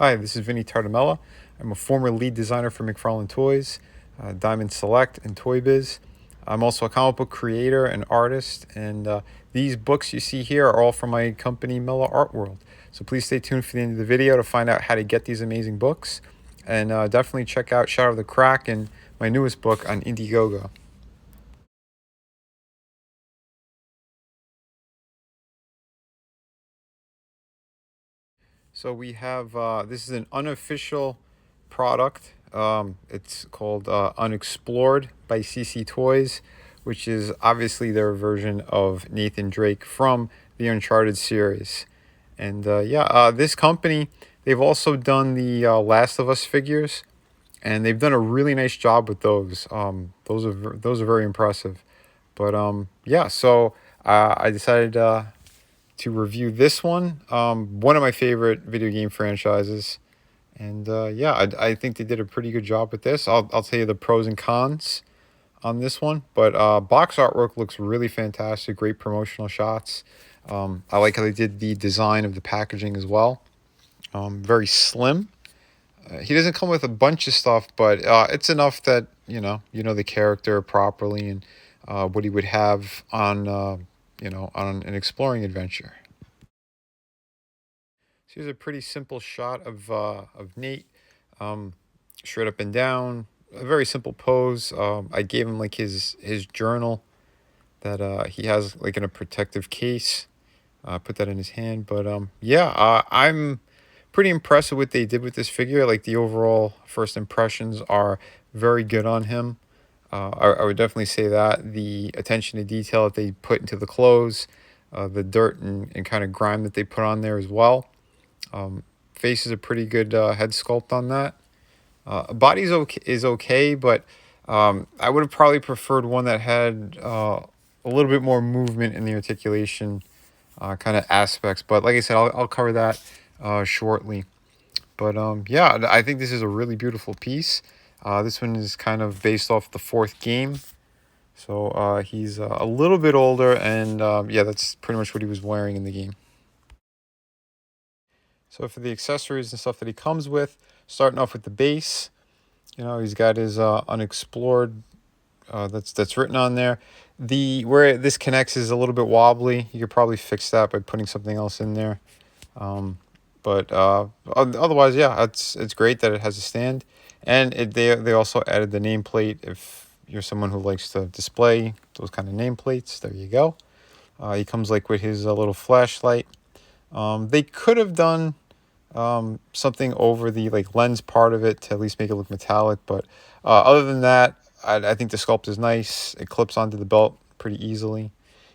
Hi, this is Vinny Tardamella. I'm a former lead designer for McFarlane Toys, Diamond Select, and Toy Biz. I'm also a comic book creator and artist, and these books you see here are all from my company, Mellow Art World. So please stay tuned for the end of the video to find out how to get these amazing books. And definitely check out Shadow of the Kraken, my newest book on Indiegogo. So we have, this is an unofficial product. It's called Unexplored by CC Toys, which is obviously their version of Nathan Drake from the Uncharted series. And this company, they've also done the Last of Us figures, and they've done a really nice job with those. Those are very impressive. But so I decided to review this one of my favorite video game franchises. And I think they did a pretty good job with this. I'll tell you the pros and cons on this one. But box artwork looks really fantastic. Great promotional shots. I like how they did the design of the packaging as well. Very slim. He doesn't come with a bunch of stuff, but it's enough that you know the character properly and what he would have on on an exploring adventure. So here's a pretty simple shot of Nate, um, straight up and down. A very simple pose. I gave him like his journal that he has like in a protective case. Put that in his hand. But I'm pretty impressed with what they did with this figure. Like the overall first impressions are very good on him. I would definitely say that the attention to detail that they put into the clothes, the dirt and kind of grime that they put on there as well. Face is a pretty good head sculpt on that. Body's okay, but I would have probably preferred one that had a little bit more movement in the articulation kind of aspects. But like I said, I'll cover that shortly. But I think this is a really beautiful piece. This one is kind of based off the fourth game. So he's a little bit older, and that's pretty much what he was wearing in the game. So for the accessories and stuff that he comes with, starting off with the base, he's got his Unexplored that's written on there. The where this connects is a little bit wobbly. You could probably fix that by putting something else in there. But otherwise, yeah, it's great that it has a stand, and they also added the nameplate. If you're someone who likes to display those kind of nameplates, there you go. He comes like with his little flashlight. They could have done something over the like lens part of it to at least make it look metallic, but other than that, I think the sculpt is nice. It clips onto the belt pretty easily.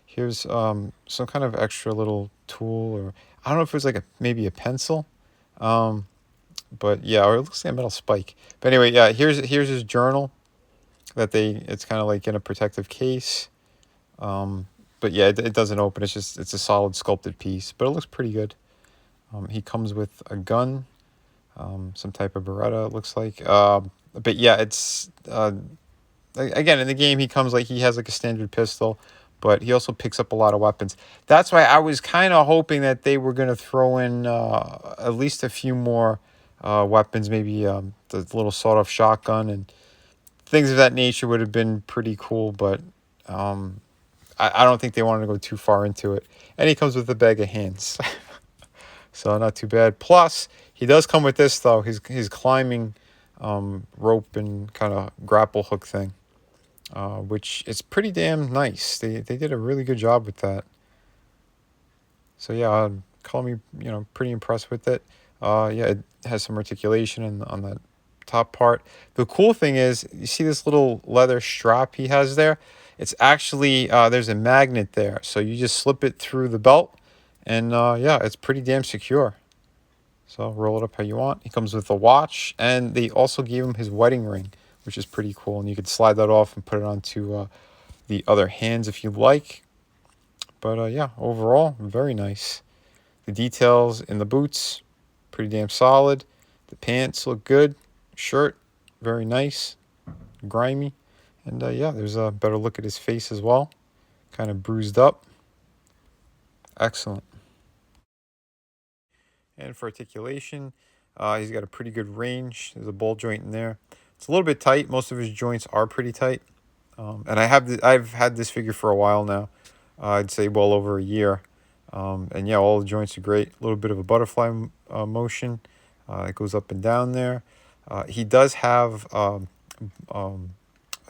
Here's some kind of extra little tool, or I don't know if it's like maybe a pencil, but yeah, or it looks like a metal spike. But anyway, yeah, here's his journal it's kind of like in a protective case. But yeah, it doesn't open. It's a solid sculpted piece, but it looks pretty good. He comes with a gun, some type of Beretta, it looks like. But yeah, it's again in the game he comes like he has like a standard pistol, but he also picks up a lot of weapons. That's why I was kind of hoping that they were going to throw in at least a few more weapons, maybe the little sawed-off shotgun and things of that nature would have been pretty cool, but I don't think they wanted to go too far into it. And he comes with a bag of hands. So not too bad. Plus, he does come with this, though. His climbing rope and kind of grapple hook thing, which is pretty damn nice. They did a really good job with that. So yeah, call me pretty impressed with it. It has some articulation on that top part. The cool thing is, you see this little leather strap he has there? It's actually, there's a magnet there. So you just slip it through the belt, and it's pretty damn secure. So roll it up how you want. He comes with a watch, and they also gave him his wedding ring, which is pretty cool. And you could slide that off and put it onto the other hands if you like. But overall, very nice. The details in the boots, pretty damn solid. The pants look good. Shirt, very nice. Grimy. And there's a better look at his face as well. Kind of bruised up. Excellent. And for articulation, He's got a pretty good range. There's a ball joint in there. It's a little bit tight. Most of his joints are pretty tight. And I've had this figure for a while now. I'd say well over a year. And yeah, all the joints are great. A little bit of a butterfly motion. It goes up and down there. He does have a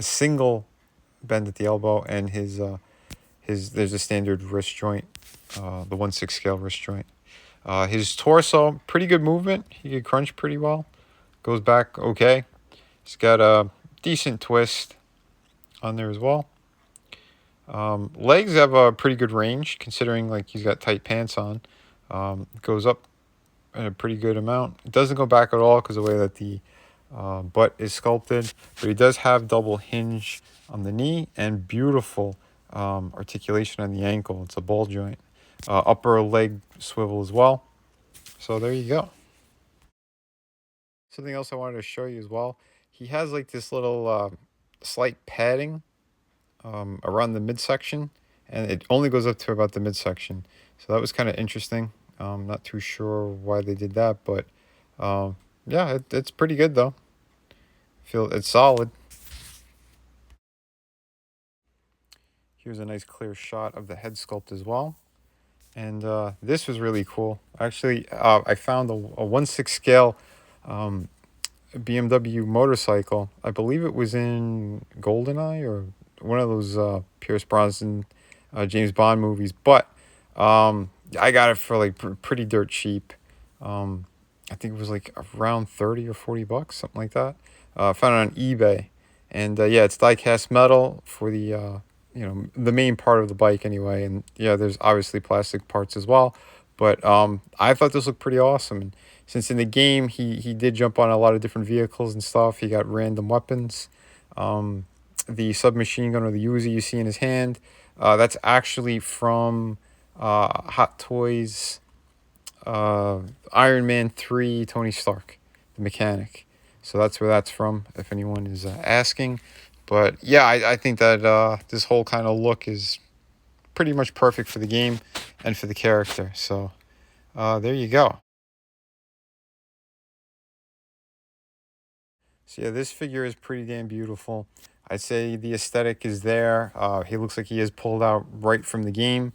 single bend at the elbow, and his there's a standard wrist joint, the 1/6 scale wrist joint. His torso, pretty good movement. He can crunch pretty well. Goes back okay. He's got a decent twist on there as well. Legs have a pretty good range, considering like he's got tight pants on. Goes up in a pretty good amount. It doesn't go back at all because of the way that the butt is sculpted, but he does have double hinge on the knee and beautiful articulation on the ankle. It's a ball joint. Upper leg swivel as well. So there you go. Something else I wanted to show you as well. He has like this little slight padding around the midsection, and it only goes up to about the midsection. So that was kind of interesting. Not too sure why they did that, but yeah, it's pretty good though. Feel it's solid. Here's a nice clear shot of the head sculpt as well. And this was really cool. Actually, I found a 1/6 scale BMW motorcycle. I believe it was in GoldenEye or one of those Pierce Brosnan, James Bond movies. But I got it for like pretty dirt cheap. I think it was like around 30 or 40 bucks, something like that. Found it on eBay. And yeah, it's die-cast metal for the the main part of the bike anyway. And yeah, there's obviously plastic parts as well. But I thought this looked pretty awesome. And since in the game he did jump on a lot of different vehicles and stuff, he got random weapons. The submachine gun or the Uzi you see in his hand, that's actually from Hot Toys Iron Man 3 Tony Stark, the mechanic. So that's where that's from, if anyone is asking. But yeah, I think that this whole kind of look is pretty much perfect for the game and for the character. So there you go. So yeah, this figure is pretty damn beautiful. I'd say the aesthetic is there. He looks like he is pulled out right from the game.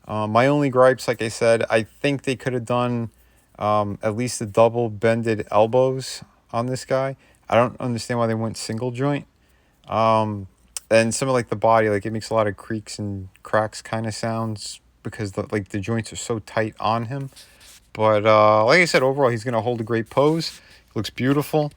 My only gripes, like I said, I think they could have done at least the double bended elbows on this guy. I don't understand why they went single joint. And some of like the body, like it makes a lot of creaks and cracks kind of sounds because the joints are so tight on him. But like I said, overall he's gonna hold a great pose. Looks beautiful.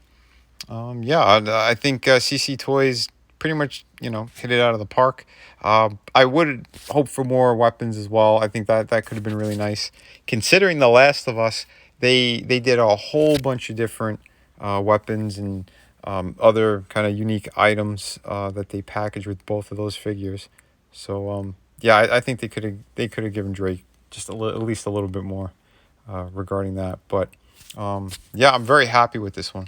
Yeah, I think CC Toys pretty much hit it out of the park. I would hope for more weapons as well. I think that could have been really nice, considering The Last of Us. They did a whole bunch of different weapons and other kind of unique items that they packaged with both of those figures. So yeah, I think they could have given Drake just at least a little bit more regarding that. But yeah, I'm very happy with this one.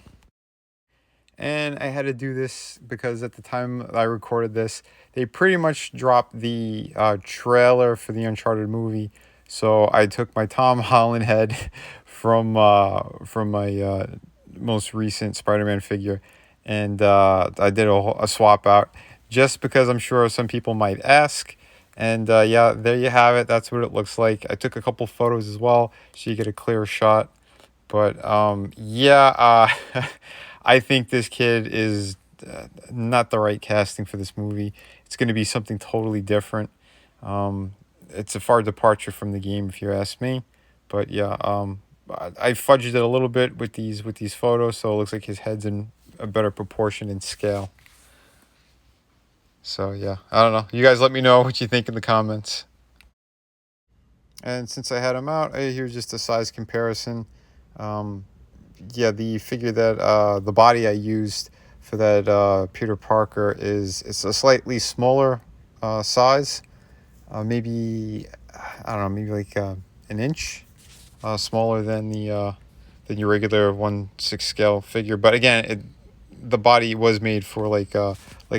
And I had to do this because at the time I recorded this, they pretty much dropped the trailer for the Uncharted movie. So I took my Tom Holland head from my most recent Spider-Man figure, and I did a swap out just because I'm sure some people might ask. And yeah, there you have it. That's what it looks like. I took a couple photos as well so you get a clear shot. But yeah, I think this kid is not the right casting for this movie. It's going to be something totally different. It's a far departure from the game, if you ask me. But yeah, I fudged it a little bit with these photos, so it looks like his head's in a better proportion and scale. So yeah, I don't know. You guys let me know what you think in the comments. And since I had him out, here's just a size comparison. Yeah, the figure that the body I used for that Peter Parker it's a slightly smaller size, maybe I don't know, maybe like an inch smaller than your regular 1/6 scale figure. But again, the body was made for like a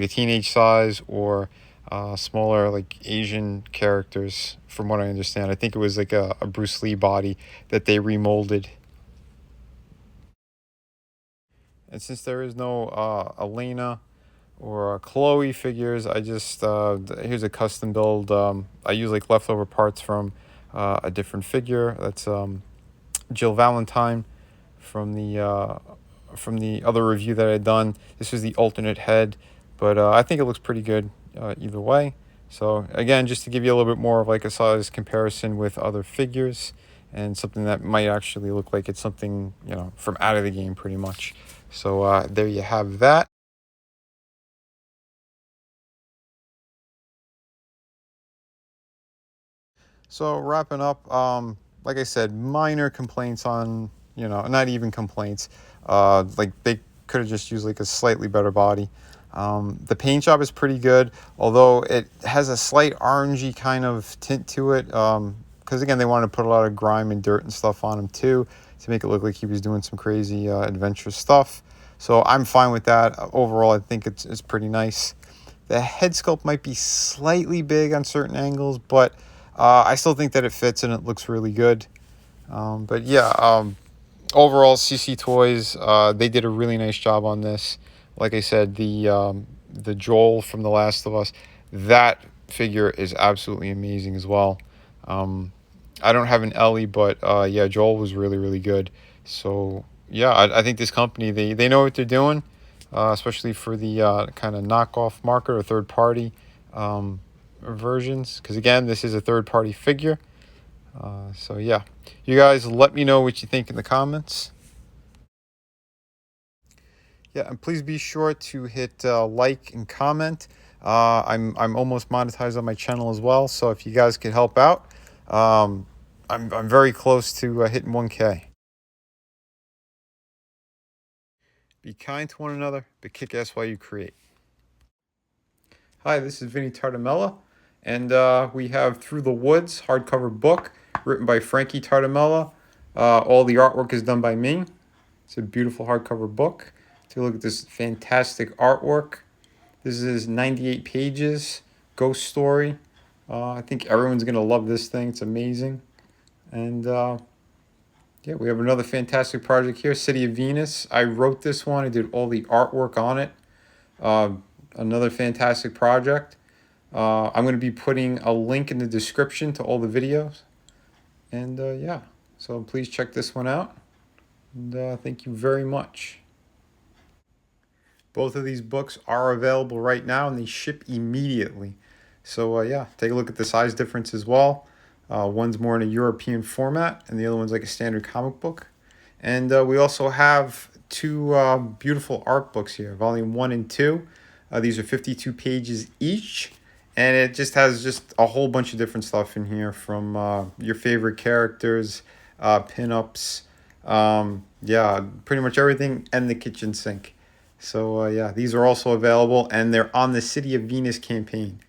teenage size or smaller like Asian characters, from what I understand. I think it was like a Bruce Lee body that they remolded. And since there is no Elena or Chloe figures, I just here's a custom build. I use like leftover parts from a different figure. That's Jill Valentine from the other review that I'd done. This was the alternate head, but I think it looks pretty good either way. So again, just to give you a little bit more of like a size comparison with other figures and something that might actually look like it's something, you know, from out of the game pretty much. So there you have that. So wrapping up, like I said, minor complaints on, you know, not even complaints. Like they could have just used like a slightly better body. The paint job is pretty good, although it has a slight orangey kind of tint to it. Because again, they wanted to put a lot of grime and dirt and stuff on him too, to make it look like he was doing some crazy adventurous stuff. So I'm fine with that. Overall, I think it's pretty nice. The head sculpt might be slightly big on certain angles, but I still think that it fits and it looks really good. But yeah, overall, CC Toys, they did a really nice job on this. Like I said, the Joel from The Last of Us, that figure is absolutely amazing as well. I don't have an Ellie, but yeah, Joel was really, really good. So yeah, I think this company, they know what they're doing, especially for the kind of knockoff market or third party versions. Because again, this is a third party figure. So yeah, you guys let me know what you think in the comments. Yeah, and please be sure to hit like and comment. I'm almost monetized on my channel as well, so if you guys could help out, I'm very close to hitting 1K. Be kind to one another, but kick ass while you create. Hi, this is Vinny Tartamella, and we have Through the Woods hardcover book written by Frankie Tartamella. All the artwork is done by me. It's a beautiful hardcover book. Take a look at this fantastic artwork. This is 98 pages, ghost story. I think everyone's going to love this thing. It's amazing. And yeah, we have another fantastic project here, City of Venus. I wrote this one. I did all the artwork on it. Uh, Another fantastic project. I'm going to be putting a link in the description to all the videos. And yeah, so please check this one out. And thank you very much. Both of these books are available right now and they ship immediately. So yeah, take a look at the size difference as well. One's more in a European format and the other one's like a standard comic book. And we also have two beautiful art books here, volume 1 and 2. These are 52 pages each. And it just has just a whole bunch of different stuff in here, from your favorite characters, pinups, yeah, pretty much everything, and the kitchen sink. So yeah, these are also available, and they're on the City of Venus campaign.